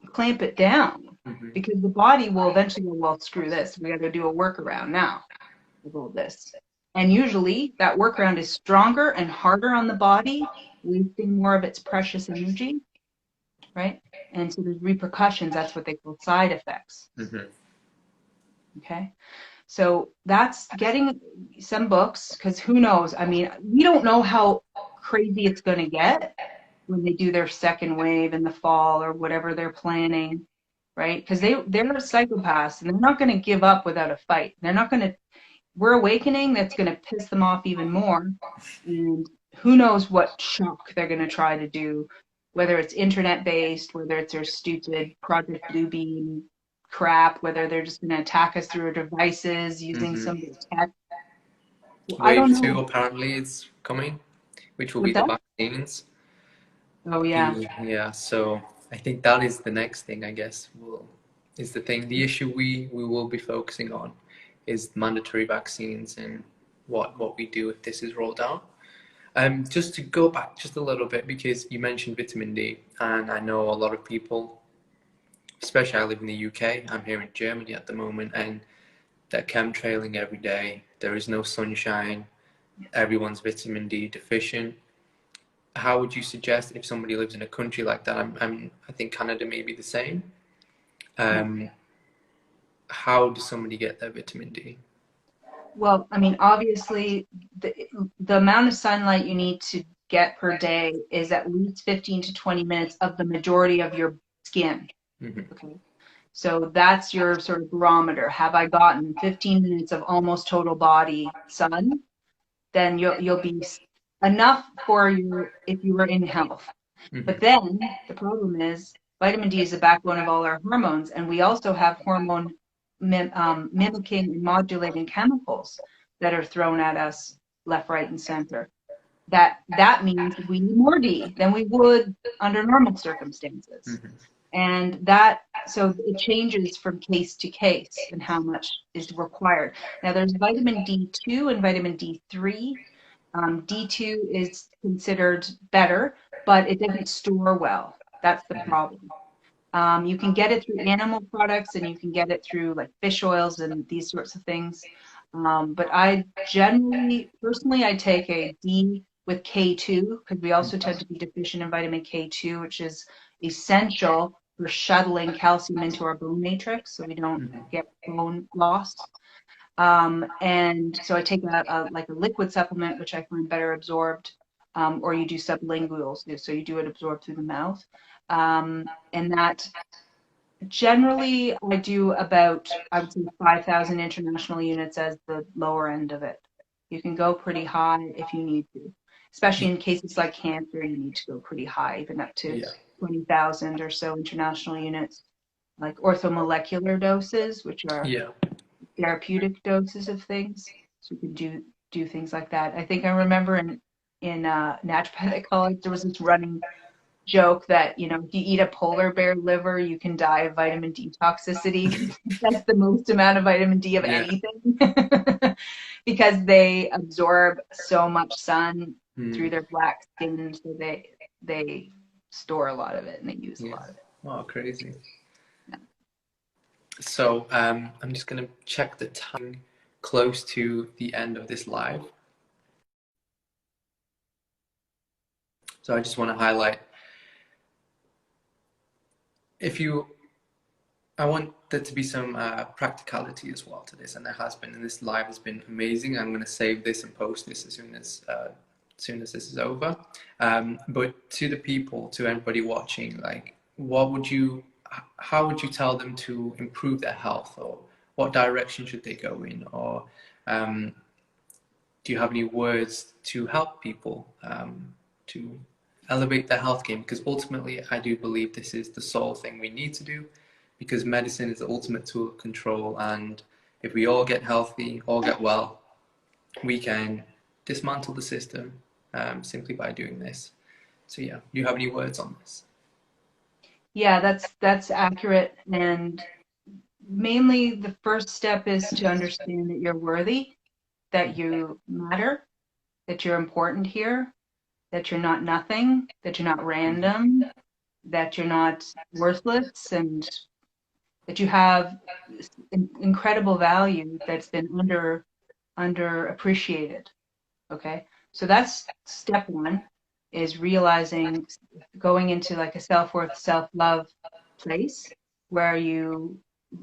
clamp it down, Mm-hmm. because the body will eventually go, well, screw this. We got to do a workaround now with all this. And usually that workaround is stronger and harder on the body, wasting more of its precious energy, right? And so there's repercussions. That's what they call side effects. Mm-hmm. Okay. So that's getting some books, because who knows? I mean, we don't know how crazy it's going to get when they do their second wave in the fall or whatever they're planning. right? Because they're psychopaths and they're not going to give up without a fight. They're not going to. We're awakening. That's going to piss them off even more, and who knows what shock they're going to try to do, whether it's internet based, whether it's their stupid Project Bluebeam crap, whether they're just going to attack us through our devices using Hmm. some tech. I don't Wave know. two apparently is coming, which will be What's the that? vaccines. Oh yeah. Yeah, so I think that is the next thing, I guess, is the thing. The issue we will be focusing on is mandatory vaccines and what we do if this is rolled out. Just to go back just a little bit, because you mentioned vitamin D, and I know a lot of people, especially I live in the UK, I'm here in Germany at the moment, and they're chemtrailing every day. There is no sunshine. Everyone's vitamin D deficient. How would you suggest if somebody lives in a country like that? I think Canada may be the same. Yeah. Um, how does somebody get their vitamin D? Well, I mean, obviously, the the amount of sunlight you need to get per day is at least 15 to 20 minutes of the majority of your skin. Hmm. Okay. So that's your sort of barometer. Have I gotten 15 minutes of almost total body sun? Then you'll be enough for your if you were in health. But Hmm. then the problem is vitamin D is the backbone of all our hormones, and we also have hormone mimicking and modulating chemicals that are thrown at us left, right, and center. That means we need more D than we would under normal circumstances. Hmm. And that so it changes from case to case and how much is required. Now there's vitamin D2 and vitamin D3. D2 is considered better, but it doesn't store well. That's the problem. You can get it through animal products and you can get it through like fish oils and these sorts of things. But I generally, personally, I take a D with K2 because we also tend to be deficient in vitamin K2, which is essential for shuttling calcium into our bone matrix so we don't Hmm. get bone loss. And so I take like a liquid supplement, which I find better absorbed, or you do sublinguals, so you do it absorbed through the mouth. And that generally I do about, I would say 5,000 international units as the lower end of it. You can go pretty high if you need to, especially in cases like cancer, you need to go pretty high, even up to Yeah. 20,000 or so international units, like orthomolecular doses, which are Yeah. therapeutic doses of things. So you can do things like that. I think I remember in naturopathic college there was this running joke that if you eat a polar bear liver, you can die of vitamin D toxicity. That's the most amount of vitamin D of Yeah. anything because they absorb so much sun through Mm. their black skin, so they store a lot of it and they use a Yeah. lot of it. Oh, crazy. Yeah. So I'm just gonna check the time close to the end of this live. So I just want to highlight, if you, I want there to be some practicality as well to this, and there has been, and this live has been amazing. I'm going to save this and post this as soon as this is over. But to the people, to everybody watching, like, how would you tell them to improve their health, or what direction should they go in, or um, do you have any words to help people to elevate their health game? Because ultimately, I do believe this is the sole thing we need to do, because medicine is the ultimate tool of control. And if we all get healthy, all get well, we can dismantle the system simply by doing this. So yeah, do you have any words on this? Yeah, that's accurate. And mainly the first step is to understand that you're worthy, that you matter, that you're important here, that you're not nothing, that you're not Mhm. random, that you're not worthless, and that you have incredible value that's been underappreciated. Okay, so that's step one, is realizing, going into like a self-worth, self-love place where you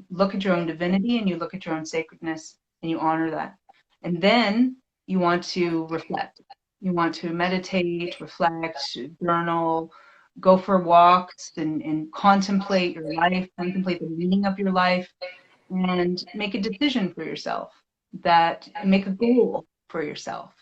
look at your own divinity and you look at your own sacredness and you honor that. And then you want to reflect. You want to meditate, reflect, journal, go for walks and contemplate your life, contemplate the meaning of your life, and make a decision for yourself, that make a goal for yourself.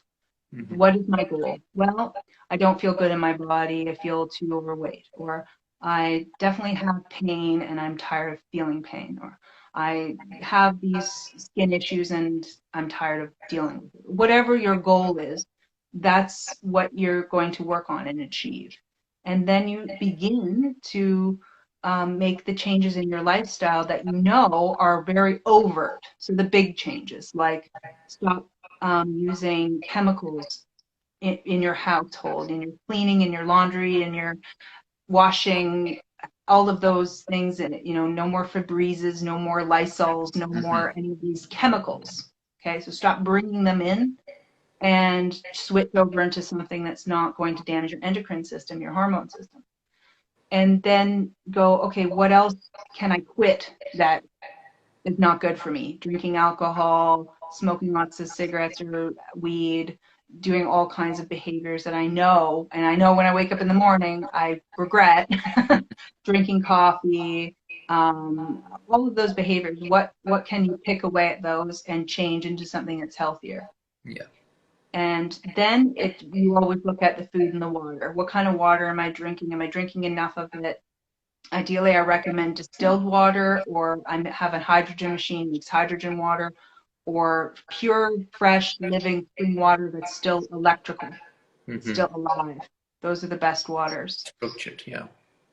What is my goal? Well, I don't feel good in my body. I feel too overweight, or I definitely have pain and I'm tired of feeling pain, or I have these skin issues and I'm tired of dealing with it. Whatever your goal is, that's what you're going to work on and achieve. And then you begin to make the changes in your lifestyle that you know are very overt. So the big changes, like stop using chemicals in your household, in your cleaning, in your laundry, in your washing, all of those things in it. You know, no more Febrezes, no more Lysols, no more any of these chemicals. Okay, so stop bringing them in and switch over into something that's not going to damage your endocrine system, your hormone system. And then go, okay, what else can I quit that is not good for me? Drinking alcohol, smoking lots of cigarettes or weed, doing all kinds of behaviors that I know, and I know when I wake up in the morning, I regret drinking coffee, all of those behaviors. What can you pick away at those and change into something that's healthier? Yeah. And then you always look at the food and the water. What kind of water am I drinking? Am I drinking enough of it? Ideally, I recommend distilled water, or I have a hydrogen machine, makes hydrogen water, or pure, fresh, living spring water that's still electrical, still alive. Those are the best waters. Structured, yeah.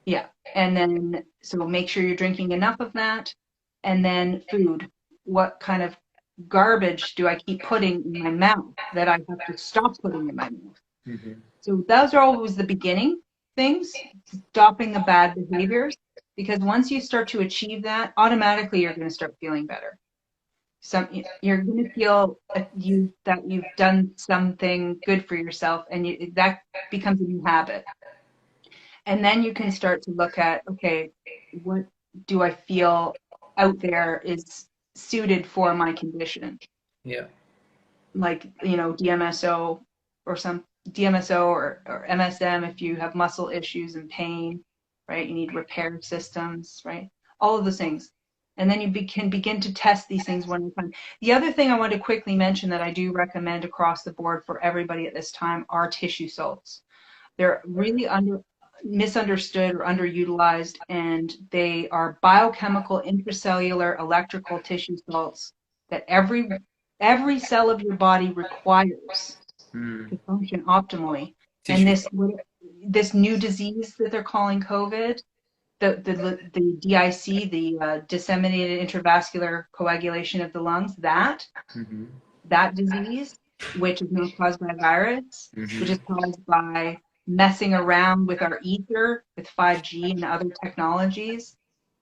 Yeah. And then, so make sure you're drinking enough of that. And then food. What kind of garbage do I keep putting in my mouth that I have to stop putting in my mouth? So those are always the beginning things, stopping the bad behaviors, because once you start to achieve that, automatically you're going to start feeling better. You're going to feel that you've done something good for yourself, and that becomes a new habit. And then you can start to look at, okay, what do I feel out there is suited for my condition? Yeah. Like, you know, DMSO or DMSO or MSM if you have muscle issues and pain, right? You need repair systems, right? All of those things. And then you can begin to test these things one at a time. The other thing I want to quickly mention that I do recommend across the board for everybody at this time are tissue salts. They're really misunderstood or underutilized, and they are biochemical intracellular electrical tissue salts that every cell of your body requires to function optimally. And this new disease that they're calling COVID, the DIC, the disseminated intravascular coagulation of the lungs, that disease, which is not caused by a virus, which is caused by messing around with our ether, with 5G and other technologies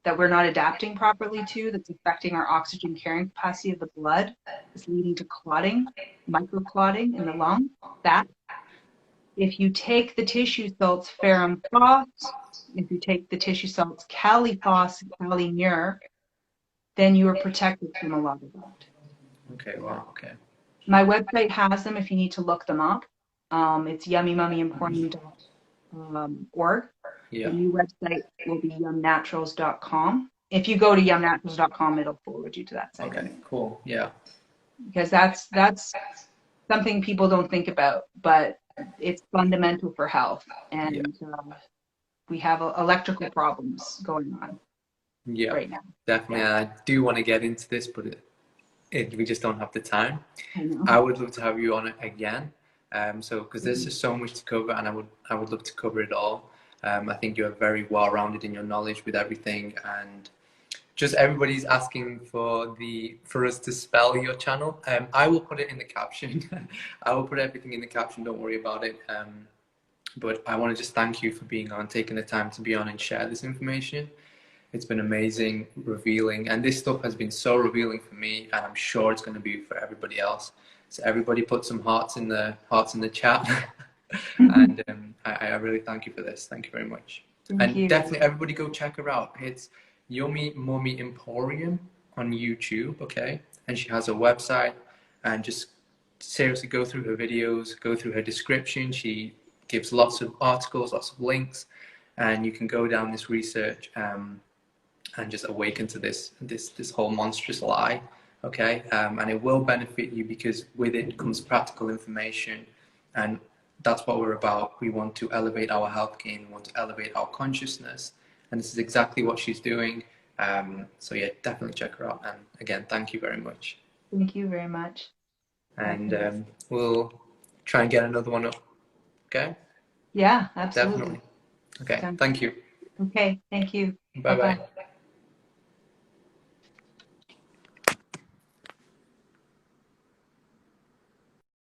that we're not adapting properly to, that's affecting our oxygen carrying capacity of the blood, is leading to clotting, microclotting in the lung. That, if you take the tissue salts ferrum phos, if you take the tissue salts caliphos, calimur, then you are protected from a lot of that. Okay, wow, okay. My website has them if you need to look them up. It's yummymummyemporium.org. Yeah. The new website will be YumNaturals.com. If you go to YumNaturals.com, it'll forward you to that site. Okay, cool. Yeah. Because that's something people don't think about, but it's fundamental for health. And we have electrical problems going on right now. Definitely. Yeah. I do want to get into this, but we just don't have the time. I would love to have you on it again. Because there's just so much to cover, and I would love to cover it all. I think you're very well-rounded in your knowledge with everything, and just everybody's asking for us to spell your channel. I will put it in the caption. I will put everything in the caption. Don't worry about it. But I want to just thank you for being on, taking the time to be on and share this information. It's been amazing, revealing, and this stuff has been so revealing for me, and I'm sure it's going to be for everybody else. So everybody put some hearts in the chat. And I really thank you for this. Thank you very much. Thank you. Definitely everybody go check her out. It's Yummy Mummy Emporium on YouTube, okay? And she has a website, and just seriously go through her videos, go through her description. She gives lots of articles, lots of links, and you can go down this research and just awaken to this whole monstrous lie. Okay, and it will benefit you because with it comes practical information, and that's what we're about. We want to elevate our health game, we want to elevate our consciousness, and this is exactly what she's doing. So yeah, definitely check her out. And again, thank you very much. Thank you very much. And we'll try and get another one up. Okay? Yeah, absolutely. Definitely. Okay, Sounds thank you. okay. Thank you. Bye bye.